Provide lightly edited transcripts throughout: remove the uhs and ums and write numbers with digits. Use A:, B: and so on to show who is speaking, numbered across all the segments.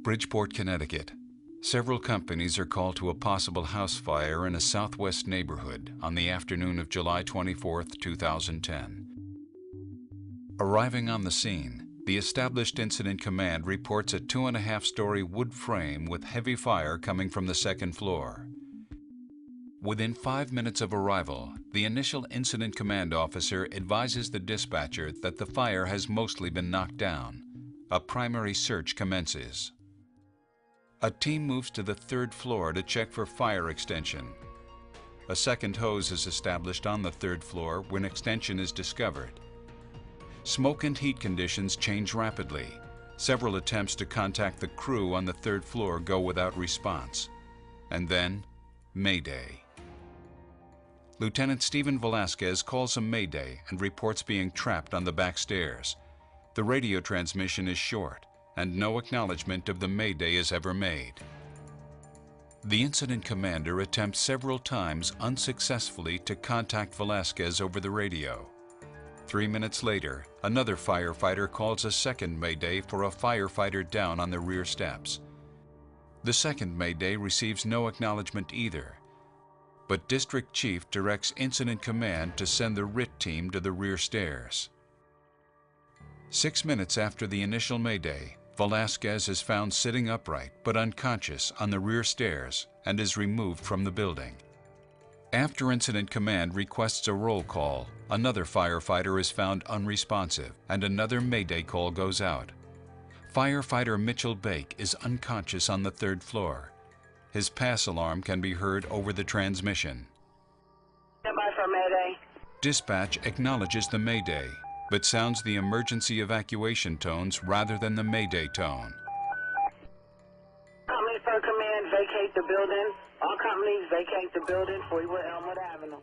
A: Bridgeport, Connecticut. Several companies are called to a possible house fire in a southwest neighborhood on the afternoon of July 24, 2010. Arriving on the scene, the established incident command reports a 2.5-story wood frame with heavy fire coming from the second floor. Within 5 minutes of arrival, the initial incident command officer advises the dispatcher that the fire has mostly been knocked down. A primary search commences. A team moves to the third floor to check for fire extension. A second hose is established on the third floor when extension is discovered. Smoke and heat conditions change rapidly. Several attempts to contact the crew on the third floor go without response. And then, Mayday. Lieutenant Stephen Velasquez calls a mayday and reports being trapped on the back stairs. The radio transmission is short, and no acknowledgement of the mayday is ever made. The incident commander attempts several times unsuccessfully to contact Velasquez over the radio. 3 minutes later, another firefighter calls a second mayday for a firefighter down on the rear steps. The second mayday receives no acknowledgement either, but District Chief directs Incident Command to send the RIT team to the rear stairs. 6 minutes after the initial mayday, Velasquez is found sitting upright but unconscious on the rear stairs and is removed from the building. After Incident Command requests a roll call, another firefighter is found unresponsive and another mayday call goes out. Firefighter Mitchell Bake is unconscious on the third floor. His pass alarm can be heard over the transmission.
B: Standby for mayday.
A: Dispatch acknowledges the mayday, but sounds the emergency evacuation tones rather than the mayday tone.
B: Company for command, vacate the building. All companies vacate the building, 41 Elmwood Avenue.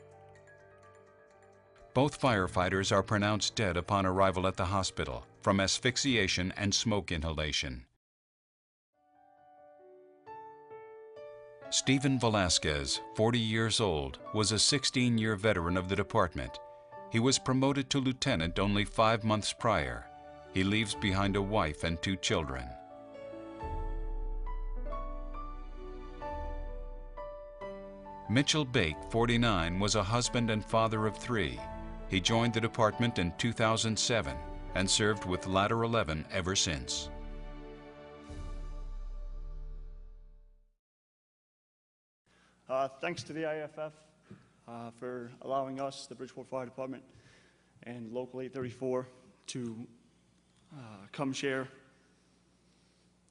A: Both firefighters are pronounced dead upon arrival at the hospital from asphyxiation and smoke inhalation. Stephen Velasquez, 40 years old, was a 16-year veteran of the department. He was promoted to lieutenant only 5 months prior. He leaves behind a wife and 2 children. Mitchell Bake, 49, was a husband and father of 3. He joined the department in 2007 and served with Ladder 11 ever since.
C: Thanks to the IFF for allowing us, the Bridgeport Fire Department, and Local 834 to come share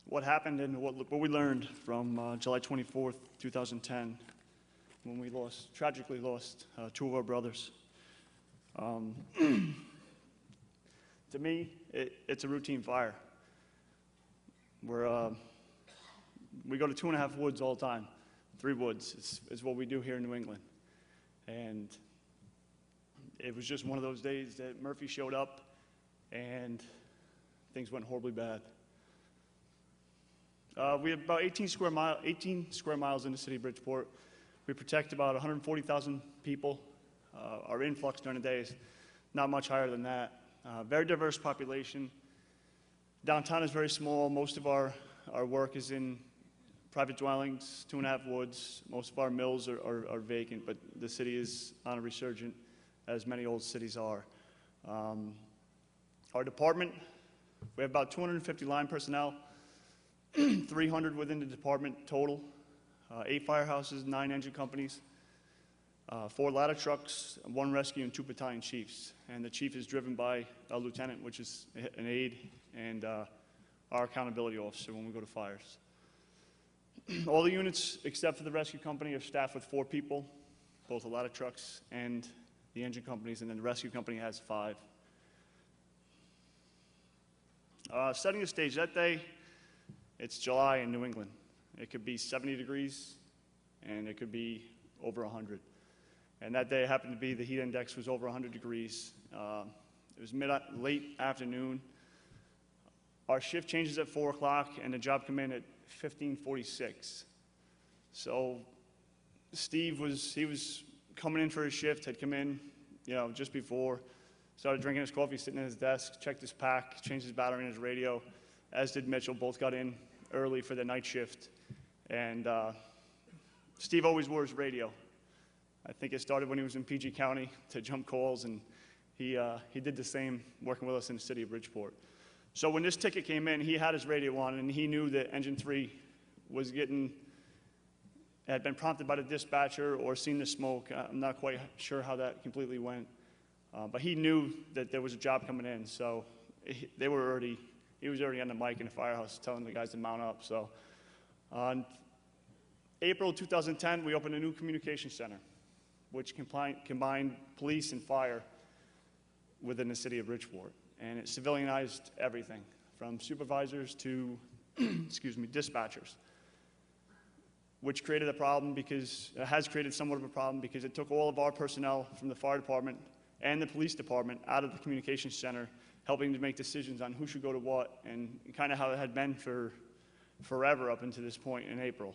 C: what happened and what we learned from July 24th, 2010, when we tragically lost 2 of our brothers. To me, it's a routine fire. We go to 2.5 woods all the time. 3 woods is what we do here in New England. And it was just one of those days that Murphy showed up and things went horribly bad. We have about 18 square miles in the city of Bridgeport. We protect about 140,000 people. Our influx during the day is not much higher than that. Very diverse population. Downtown is very small. Most of our work is in private dwellings, 2.5 woods. Most of our mills are vacant, but the city is on a resurgent, as many old cities are. Our department, we have about 250 line personnel, 300 within the department total, 8 firehouses, 9 engine companies, 4 ladder trucks, 1 rescue, and 2 battalion chiefs. And the chief is driven by a lieutenant, which is an aide, and our accountability officer when we go to fires. All the units, except for the rescue company, are staffed with 4 people, both the ladder trucks and the engine companies, and then the rescue company has 5. Setting the stage that day, it's July in New England. It could be 70 degrees, and it could be over 100. And that day happened to be the heat index was over 100 degrees. It was late afternoon. Our shift changes at 4 o'clock, and the job came in at 15:46. So Steve was coming in for his shift, had come in, just before, started drinking his coffee, sitting at his desk, checked his pack, changed his battery in his radio, as did Mitchell. Both got in early for the night shift. And Steve always wore his radio. I think it started when he was in PG County to jump calls, and he did the same working with us in the city of Bridgeport. So when this ticket came in, he had his radio on, and he knew that engine 3 had been prompted by the dispatcher or seen the smoke. I'm not quite sure how that completely went. But he knew that there was a job coming in, so he was already on the mic in the firehouse telling the guys to mount up. So on April 2010, we opened a new communication center, which combined police and fire within the city of Bridgeport. And it civilianized everything, from supervisors to, dispatchers, which created a problem because, has created somewhat of a problem because it took all of our personnel from the fire department and the police department out of the communications center, helping to make decisions on who should go to what, and kind of how it had been for forever up until this point in April.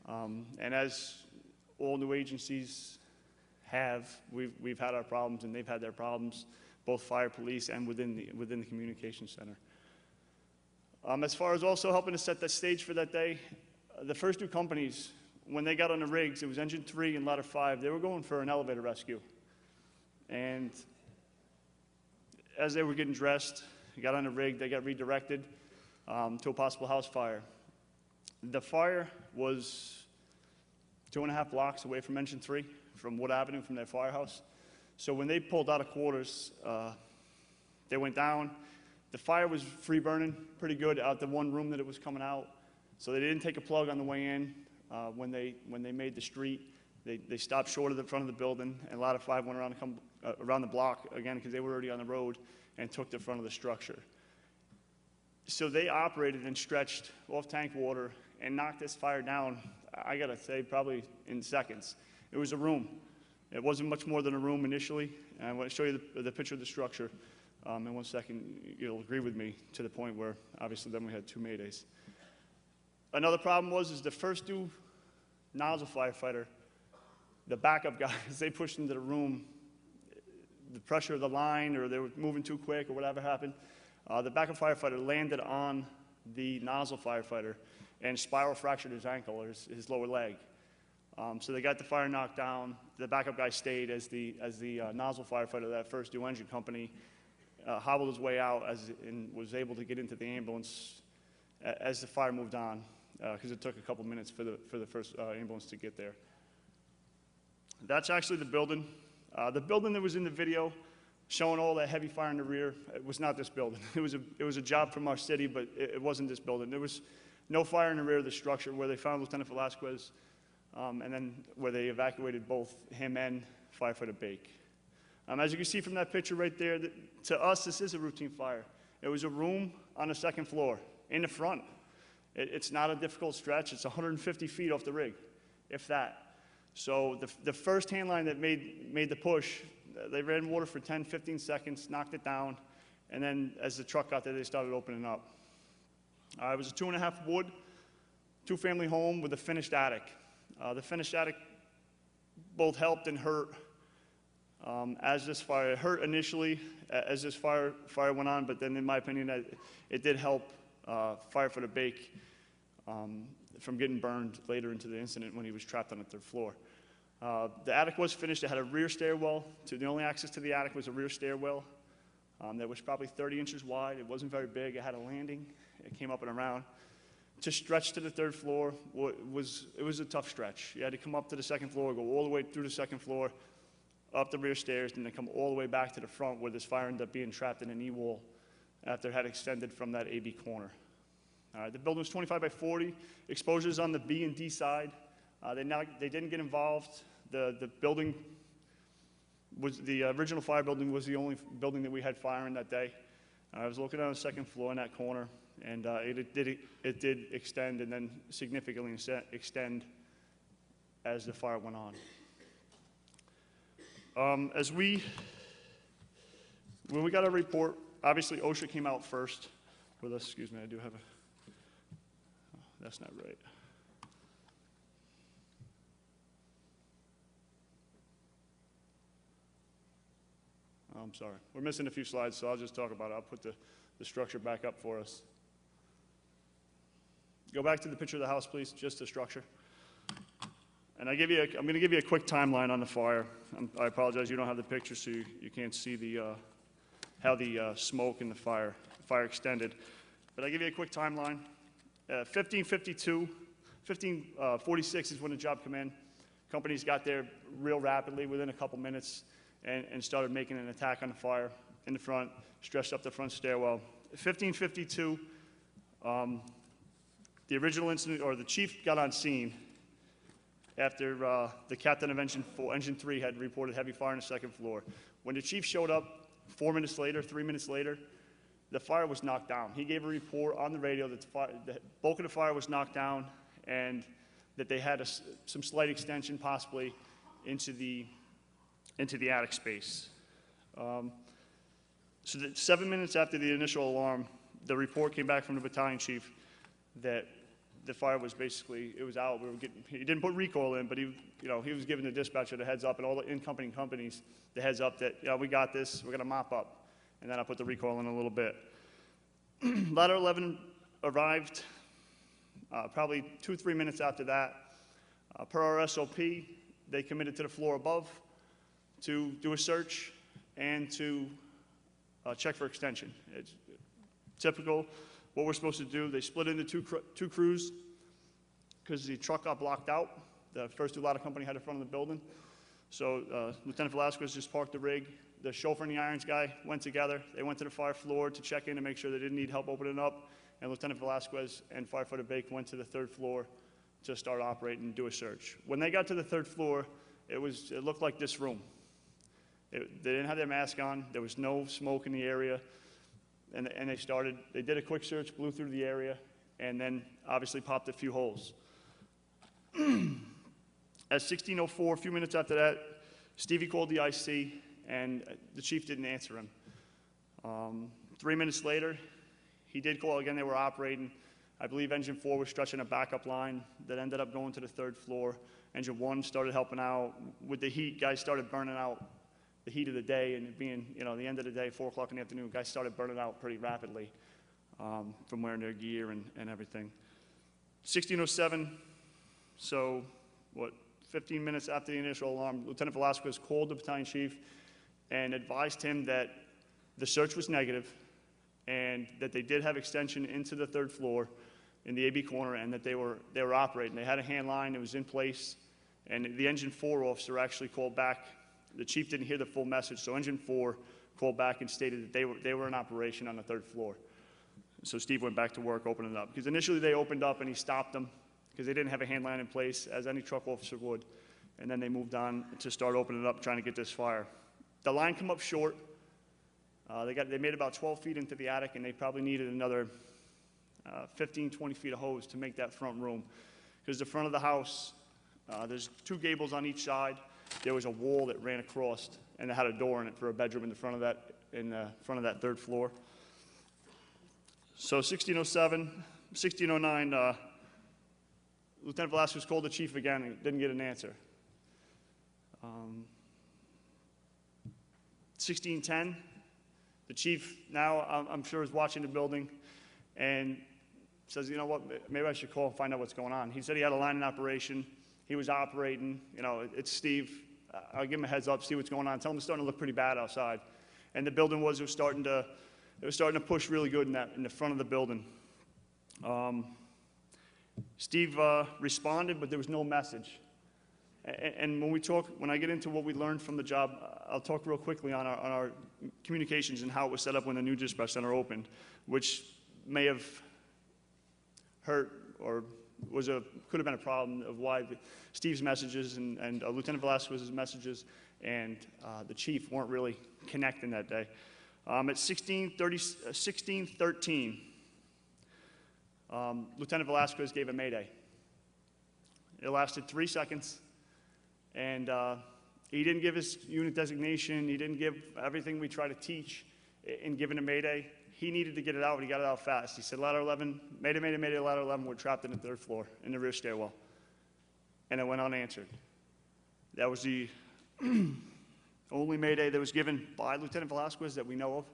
C: And as all new agencies have, we've had our problems, and they've had their problems, both fire, police, and within the communication center. As far as also helping to set the stage for that day, the first two companies, when they got on the rigs, it was engine 3 and ladder 5, they were going for an elevator rescue. And as they were getting dressed, they got on the rig, they got redirected to a possible house fire. The fire was 2.5 blocks away from engine 3, from Wood Avenue, from their firehouse. So when they pulled out of quarters, they went down. The fire was free burning pretty good out the one room that it was coming out. So they didn't take a plug on the way in. When they made the street, they stopped short of the front of the building, and ladder 5 went around the block again because they were already on the road, and took the front of the structure. So they operated and stretched off tank water and knocked this fire down, I gotta say, probably in seconds. It was a room. It wasn't much more than a room initially. And I want to show you the picture of the structure. In 1 second, you'll agree with me to the point where, obviously, then we had 2 maydays. Another problem was the first two nozzle firefighter, the backup guys, they pushed into the room. The pressure of the line, or they were moving too quick, or whatever happened. The backup firefighter landed on the nozzle firefighter and spiral fractured his ankle, or his lower leg. So they got the fire knocked down. The backup guy stayed as the nozzle firefighter of that first new engine company, hobbled his way out and was able to get into the ambulance as the fire moved on, because it took a couple minutes for the first ambulance to get there. That's actually the building. The building that was in the video showing all that heavy fire in the rear, it was not this building. It was a job from our city, but it wasn't this building. There was no fire in the rear of the structure where they found Lieutenant Velasquez, and then where they evacuated both him and firefighter Bake. As you can see from that picture right there, to us, this is a routine fire. It was a room on the second floor, in the front. It's not a difficult stretch. It's 150 feet off the rig, if that. So the first hand line that made the push, they ran water for 10, 15 seconds, knocked it down, and then as the truck got there, they started opening up. It was a 2.5 wood, 2-family home with a finished attic. The finished attic both helped and hurt as this fire. It hurt initially as this fire went on, but then in my opinion, it did help firefighter Bake from getting burned later into the incident when he was trapped on the 3rd floor. The attic was finished. It had a rear stairwell. The only access to the attic was a rear stairwell that was probably 30 inches wide. It wasn't very big. It had a landing. It came up and around. To stretch to the 3rd floor, it was a tough stretch. You had to come up to the 2nd floor, go all the way through the 2nd floor, up the rear stairs, and then come all the way back to the front where this fire ended up being trapped in an E-wall after it had extended from that AB corner. The building was 25 by 40. Exposures on the B and D side. They didn't get involved. The building was, the original fire building was the only building that we had fire in that day. I was looking on the 2nd floor in that corner, and it did extend and then significantly extend as the fire went on. When we got our report, obviously OSHA came out first with us. Excuse me, I do have a, oh, that's not right. I'm sorry. We're missing a few slides, so I'll just talk about it. I'll put the structure back up for us. Go back to the picture of the house, please, just the structure. And I'm going to give you a quick timeline on the fire. I apologize, you don't have the picture, so you can't see how the smoke and the fire extended. But I'll give you a quick timeline. 1546 is when the job came in. Companies got there real rapidly within a couple minutes and started making an attack on the fire in the front, stretched up the front stairwell. 1552, the original incident, or the chief got on scene after the captain of Engine 3 had reported heavy fire on the second floor. When the chief showed up 3 minutes later, the fire was knocked down. He gave a report on the radio that the bulk of the fire was knocked down and that they had some slight extension possibly into the attic space. So that 7 minutes after the initial alarm, the report came back from the battalion chief that the fire was basically, it was out. He didn't put recoil in, but he was giving the dispatcher the heads up and all the in-company companies the heads up that, we got this, we're gonna mop up. And then I put the recoil in a little bit. Ladder 11 arrived probably 2-3 minutes after that. Per our SOP, they committed to the floor above to do a search and to check for extension. It's typical what we're supposed to do. They split into two crews because the truck got blocked out. The first two ladder company had in front of the building. So Lieutenant Velasquez just parked the rig. The chauffeur and the irons guy went together. They went to the fire floor to check in to make sure they didn't need help opening up. And Lieutenant Velasquez and Firefighter Bake went to the third floor to start operating and do a search. When they got to the third floor, it looked like this room. They didn't have their mask on. There was no smoke in the area. And they did a quick search, blew through the area, and then obviously popped a few holes. At 16:04, a few minutes after that, Stevie called the IC, and the chief didn't answer him. 3 minutes later, he did call again. They were operating. I believe Engine 4 was stretching a backup line that ended up going to the third floor. Engine 1 started helping out. With the heat, guys started burning out the heat of the day, and it being, the end of the day, 4 o'clock in the afternoon, guys started burning out pretty rapidly from wearing their gear and everything. 16:07, so 15 minutes after the initial alarm, Lieutenant Velasquez called the battalion chief and advised him that the search was negative and that they did have extension into the third floor in the AB corner and that they were operating. They had a hand line, it was in place, and the Engine 4 officer actually called back. The chief didn't hear the full message, so Engine 4 called back and stated that they were in operation on the third floor. So Steve went back to work opening it up. Because initially they opened up and he stopped them because they didn't have a hand line in place, as any truck officer would. And then they moved on to start opening it up, trying to get this fire. The line came up short. They made about 12 feet into the attic, and they probably needed another 15, 20 feet of hose to make that front room. Because the front of the house, there's 2 gables on each side. There was a wall that ran across, and it had a door in it for a bedroom in the front of that third floor. So 16:07, 16:09, Lieutenant Velasquez called the chief again and didn't get an answer. 16:10, the chief now, I'm sure, is watching the building and says, you know what, maybe I should call and find out what's going on. He said he had a line in operation. He was operating. It's Steve. I'll give him a heads up, see what's going on. Tell him it's starting to look pretty bad outside. And the building was starting to push really good in the front of the building. Steve responded, but there was no message. And when I get into what we learned from the job, I'll talk real quickly on our communications and how it was set up when the new dispatch center opened, which may have hurt or could have been a problem of why Steve's messages and Lieutenant Velasquez's messages and the chief weren't really connecting that day. At 16:13, Lieutenant Velasquez gave a mayday. It lasted 3 seconds, and he didn't give his unit designation. He didn't give everything we try to teach in giving a mayday. He needed to get it out, and he got it out fast. He said, ladder 11, mayday, mayday, mayday, ladder 11, we're trapped in the third floor in the rear stairwell. And it went unanswered. That was the only mayday that was given by Lieutenant Velasquez that we know of.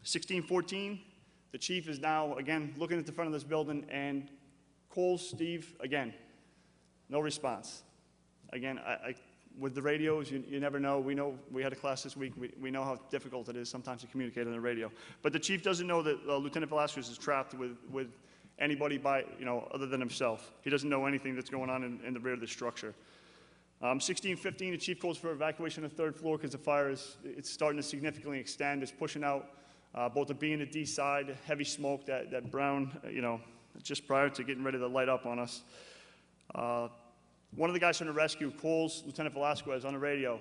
C: 16:14, The chief is now, again, looking at the front of this building and calls Steve again. No response. Again, with the radios, you never know. We know, we had a class this week, we know how difficult it is sometimes to communicate on the radio. But the chief doesn't know that Lieutenant Velasquez is trapped with anybody other than himself. He doesn't know anything that's going on in the rear of the structure. 16:15, the chief calls for evacuation of the third floor because the fire it's starting to significantly extend. It's pushing out both the B and the D side, heavy smoke, that brown, just prior to getting ready to light up on us. One of the guys from the rescue calls Lieutenant Velasquez on the radio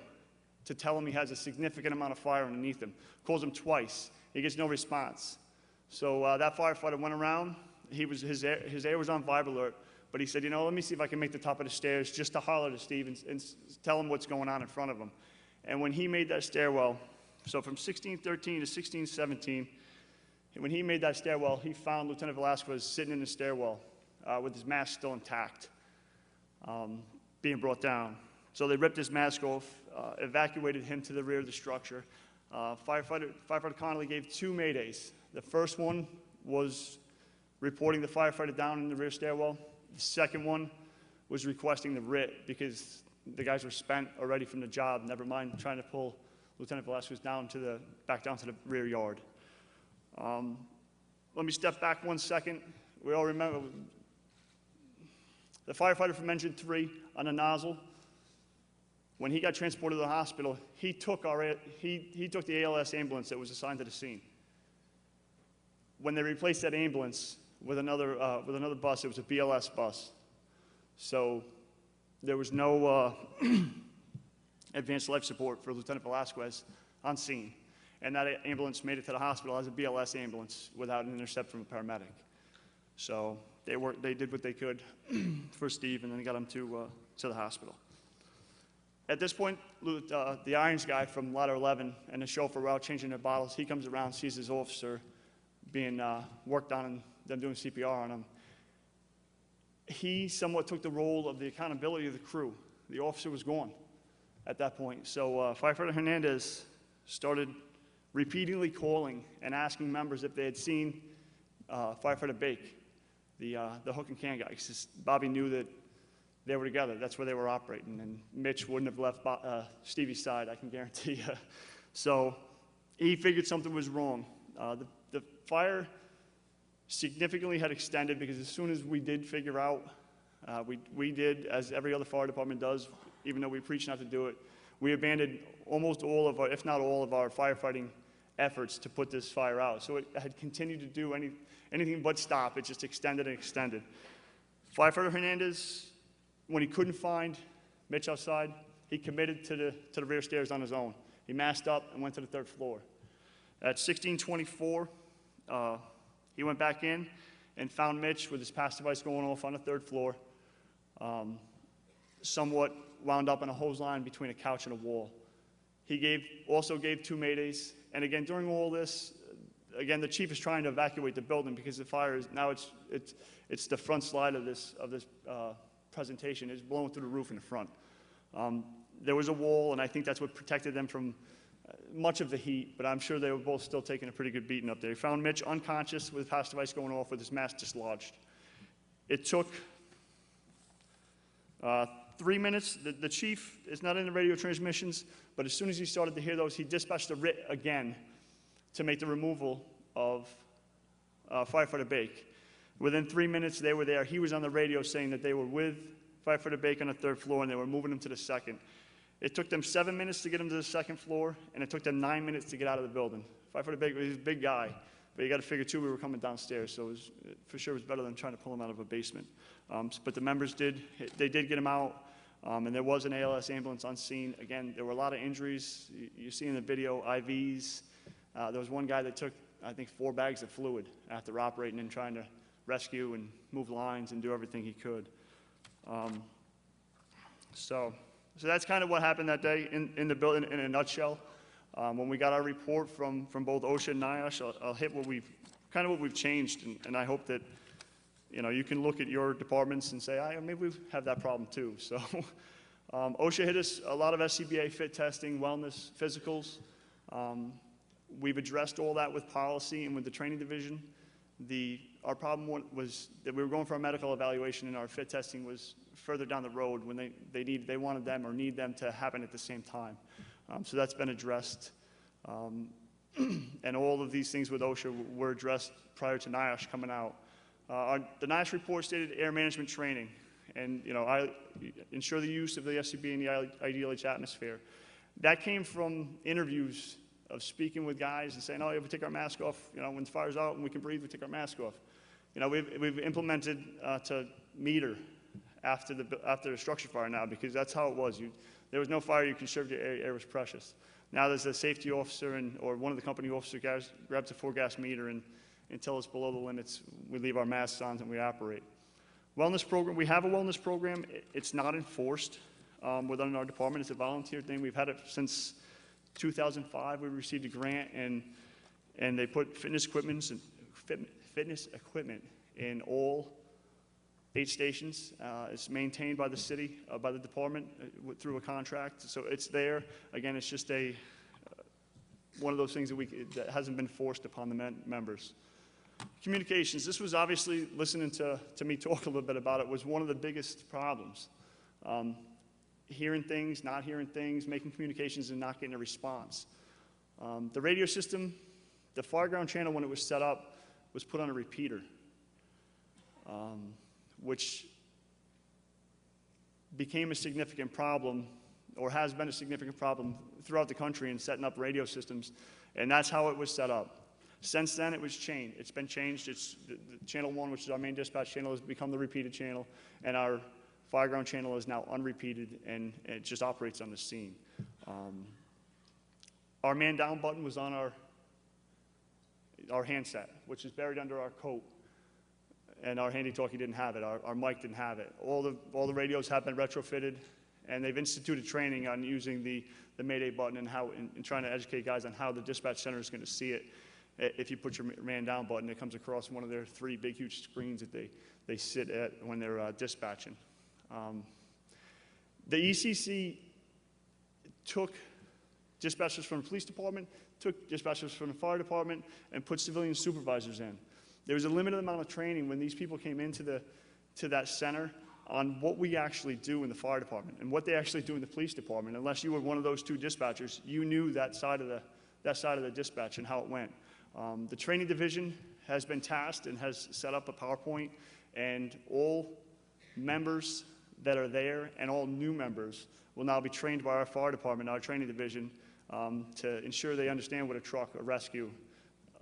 C: to tell him he has a significant amount of fire underneath him. Calls him twice. He gets no response. So that firefighter went around. His air was on vibe alert, but he said, let me see if I can make the top of the stairs just to holler to Steve and tell him what's going on in front of him. And when he made that stairwell, so from 1613 to 1617, when he made that stairwell, he found Lieutenant Velasquez sitting in the stairwell with his mask still intact, being brought down. So they ripped his mask off, evacuated him to the rear of the structure. Firefighter Connolly gave 2 maydays. The first one was reporting the firefighter down in the rear stairwell. The second one was requesting the writ because the guys were spent already from the job, never mind trying to pull Lieutenant Velasquez back down to the rear yard. Let me step back 1 second. We all remember the firefighter from Engine 3 on the nozzle. When he got transported to the hospital, he took the ALS ambulance that was assigned to the scene. When they replaced that ambulance with another bus, it was a BLS bus. So there was no advanced life support for Lieutenant Velasquez on scene. And that ambulance made it to the hospital as a BLS ambulance without an intercept from a paramedic. So they did what they could for Steve, and then got him to the hospital. At this point, the irons guy from Ladder 11 and the chauffeur were out changing their bottles. He comes around, sees his officer being worked on and them doing CPR on him. He somewhat took the role of the accountability of the crew. The officer was gone at that point. So Firefighter Hernandez started repeatedly calling and asking members if they had seen Firefighter Bake, the hook and can guy, because Bobby knew that they were together. That's where they were operating, and Mitch wouldn't have left Stevie's side, I can guarantee you. So he figured something was wrong. The fire significantly had extended because as soon as we did figure out, we did, as every other fire department does, even though we preach not to do it, we abandoned almost all of our, if not all of our firefighting efforts to put this fire out. So it had continued to do anything but stop. It just extended and extended. Firefighter Hernandez, when he couldn't find Mitch outside, he committed to the rear stairs on his own. He masked up and went to the third floor. At 1624, he went back in and found Mitch with his pass device going off on the third floor, somewhat wound up on a hose line between a couch and a wall. He also gave 2 maydays, and again, during all this, again, the chief is trying to evacuate the building because the fire is, now it's the front slide of this presentation. It's blowing through the roof in the front. There was a wall, and I think that's what protected them from much of the heat, but I'm sure they were both still taking a pretty good beating up there. He found Mitch unconscious with his pass device going off with his mask dislodged. It took 3 minutes. The chief is not in the radio transmissions, but as soon as he started to hear those, he dispatched a writ again to make the removal of Firefighter Bake. Within 3 minutes, they were there. He was on the radio saying that they were with Firefighter Bake on the third floor, and they were moving him to the second. It took them 7 minutes to get him to the second floor, and it took them 9 minutes to get out of the building. Firefighter Bake, he's a big guy, but you got to figure, too, we were coming downstairs, so for sure it was better than trying to pull him out of a basement. But the members did get him out, and there was an ALS ambulance on scene. Again, there were a lot of injuries. You see in the video, IVs. There was one guy that took, I think, 4 bags of fluid after operating and trying to rescue and move lines and do everything he could. So that's kind of what happened that day in the building in a nutshell. When we got our report from both OSHA and NIOSH, I'll hit what we've changed, and I hope that you can look at your departments and say, maybe we have that problem too. So OSHA hit us a lot of SCBA fit testing, wellness, physicals. We've addressed all that with policy and with the training division. Our problem was that we were going for a medical evaluation, and our fit testing was further down the road when they wanted them or need them to happen at the same time. So that's been addressed. And all of these things with OSHA were addressed prior to NIOSH coming out. The NIOSH report stated air management training, and I ensure the use of the SCB in the IDLH atmosphere. That came from interviews of speaking with guys and saying, oh, yeah, we take our mask off, when the fire's out and we can breathe, we take our mask off. We've implemented to meter after the structure fire now, because that's how it was. There was no fire, you conserved your air, air was precious. Now there's a safety officer or one of the company officers grabs a 4-gas meter, and until it's below the limits, we leave our masks on and we operate. Wellness program, we have a wellness program. It's not enforced within our department. It's a volunteer thing. We've had it since 2005. We received a grant, and they put fitness equipment in all 8 stations. It's maintained by the city, by the department through a contract. So it's there. Again, it's just one of those things that hasn't been forced upon the members. Communications. This was obviously, listening to me talk a little bit about it, was one of the biggest problems. Hearing things, not hearing things, making communications and not getting a response. The radio system, the fireground channel, when it was set up, was put on a repeater, which became a significant problem, or has been a significant problem throughout the country in setting up radio systems, and that's how it was set up. Since then, it was changed. It's been changed. The channel 1, which is our main dispatch channel, has become the repeated channel, and our fireground channel is now unrepeated, and it just operates on the scene. Our man down button was on our handset, which is buried under our coat, and our handy-talkie didn't have it. Our mic didn't have it. All the radios have been retrofitted, and they've instituted training on using the Mayday button and trying to educate guys on how the dispatch center is going to see it. If you put your man down button, it comes across one of their 3 big, huge screens that they sit at when they're dispatching. The ECC took dispatchers from the police department, took dispatchers from the fire department, and put civilian supervisors in. There was a limited amount of training when these people came into that center on what we actually do in the fire department and what they actually do in the police department. Unless you were one of those 2 dispatchers, you knew that side of the dispatch and how it went. The training division has been tasked and has set up a PowerPoint, and all members that are there and all new members will now be trained by our fire department, our training division, to ensure they understand what a truck, a rescue,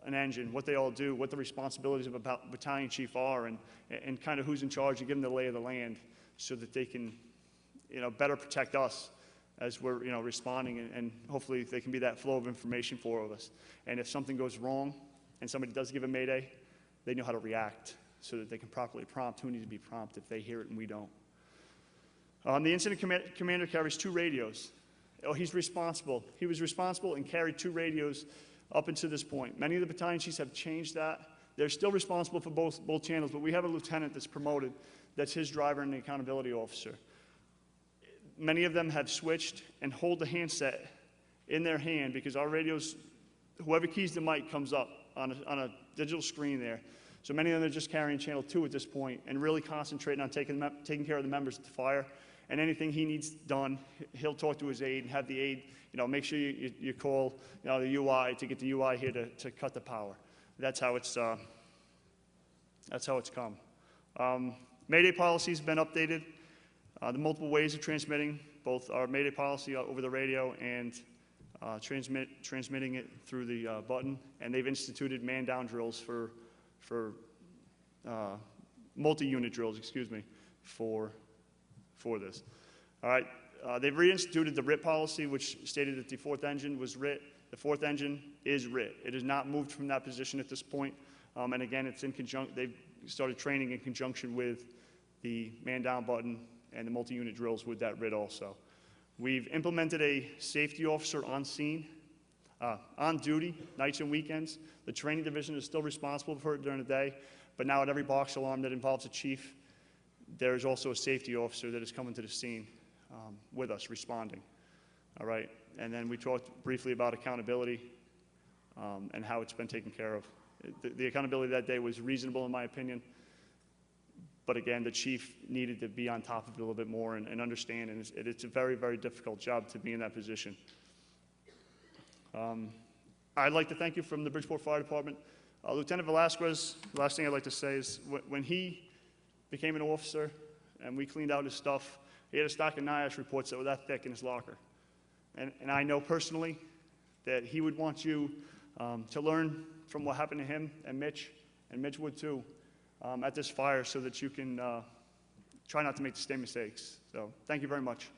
C: an engine, what they all do, what the responsibilities of a battalion chief are, and kind of who's in charge, and give them the lay of the land so that they can better protect us as we're responding, and hopefully they can be that flow of information for us. And if something goes wrong and somebody does give a mayday, they know how to react so that they can properly prompt who needs to be prompted if they hear it and we don't. The incident commander carries 2 radios. Oh, he was responsible and carried 2 radios up until this point. Many of the battalion chiefs have changed that. They're still responsible for both channels, but we have a lieutenant that's promoted that's his driver and the accountability officer. Many of them have switched and hold the handset in their hand, because our radios, whoever keys the mic comes up on a digital screen there. So many of them are just carrying channel 2 at this point and really concentrating on taking care of the members at the fire. And anything he needs done, he'll talk to his aide and have the aide, make sure you call the UI to get the UI here to cut the power. That's how it's come. Mayday policy has been updated. The multiple ways of transmitting, both our Mayday policy over the radio and transmitting it through the button, and they've instituted man-down drills for multi-unit drills, for this. All right, they've reinstituted the RIT policy, which stated that the 4th engine was RIT. The 4th engine is RIT. It has not moved from that position at this point, and again, it's in conjunction. They've started training in conjunction with the man-down button and the multi-unit drills with that RIT also. We've implemented a safety officer on scene, on duty, nights and weekends. The training division is still responsible for it during the day, but now at every box alarm that involves a chief, there is also a safety officer that is coming to the scene with us, responding. All right, and then we talked briefly about accountability and how it's been taken care of. The accountability that day was reasonable in my opinion. But again, the chief needed to be on top of it a little bit more and understand, and it's a very, very difficult job to be in that position. I'd like to thank you from the Bridgeport Fire Department. Lieutenant Velasquez, the last thing I'd like to say is when he became an officer and we cleaned out his stuff, he had a stack of NIOSH reports that were that thick in his locker. And I know personally that he would want you to learn from what happened to him and Mitch would too, at this fire, so that you can try not to make the same mistakes. So thank you very much.